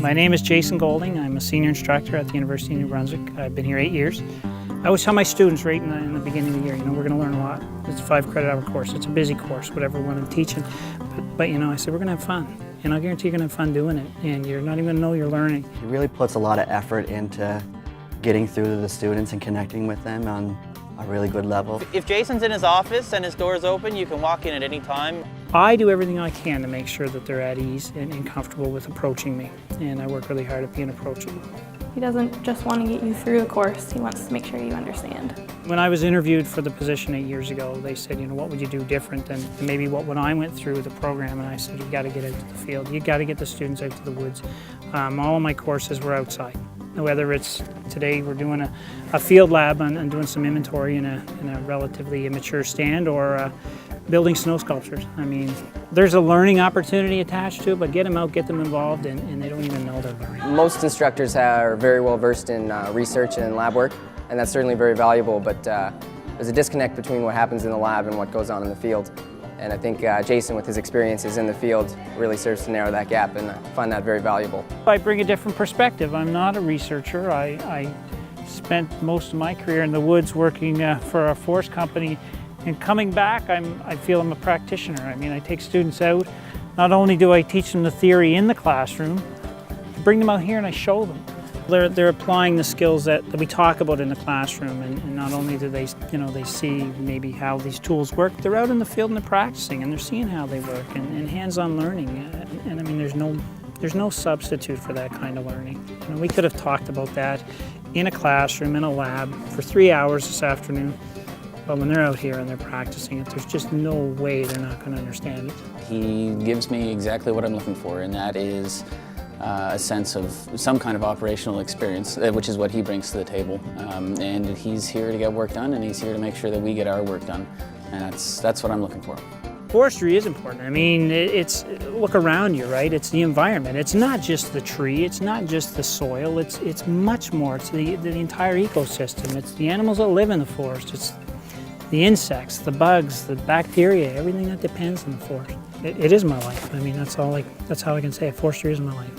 My name is Jasen Golding. I'm a senior instructor at the University of New Brunswick. I've been here 8 years. I always tell my students right in the beginning of the year, we're going to learn a lot. It's a 5 credit hour course. It's a busy course, whatever one I'm teaching. But I said, we're going to have fun. And I'll guarantee you're going to have fun doing it. And you're not even going to know you're learning. He really puts a lot of effort into getting through to the students and connecting with them on a really good level. If Jason's in his office and his door's open, you can walk in at any time. I do everything I can to make sure that they're at ease and comfortable with approaching me. And I work really hard at being approachable. He doesn't just want to get you through the course, he wants to make sure you understand. When I was interviewed for the position 8 years ago, they said, what would you do different than maybe when I went through the program? And I said, you got to get out to the field. You got to get the students out to the woods. All of my courses were outside. Whether it's today we're doing a field lab and doing some inventory in a relatively immature stand, or building snow sculptures. There's a learning opportunity attached to it, but get them out, get them involved, and they don't even know they're learning. Most instructors are very well versed in research and lab work, and that's certainly very valuable, but there's a disconnect between what happens in the lab and what goes on in the field. And I think Jasen, with his experiences in the field, really serves to narrow that gap, and I find that very valuable. I bring a different perspective. I'm not a researcher. I spent most of my career in the woods working for a forest company, and coming back, I feel I'm a practitioner. I take students out. Not only do I teach them the theory in the classroom, I bring them out here and I show them. They're applying the skills that we talk about in the classroom, and not only do they see maybe how these tools work, they're out in the field and they're practicing and they're seeing how they work, and hands-on learning. And there's no substitute for that kind of learning. We could have talked about that in a classroom, in a lab, for 3 hours this afternoon. But when they're out here and they're practicing it, there's just no way they're not going to understand it. He gives me exactly what I'm looking for, and that is a sense of some kind of operational experience, which is what he brings to the table. And he's here to get work done, and he's here to make sure that we get our work done. And that's what I'm looking for. Forestry is important. Look around you, right? It's the environment. It's not just the tree. It's not just the soil. It's much more. It's the entire ecosystem. It's the animals that live in the forest. It's the insects, the bugs, the bacteria, everything that depends on the forest. It is my life. That's how I can say it. Forestry is my life.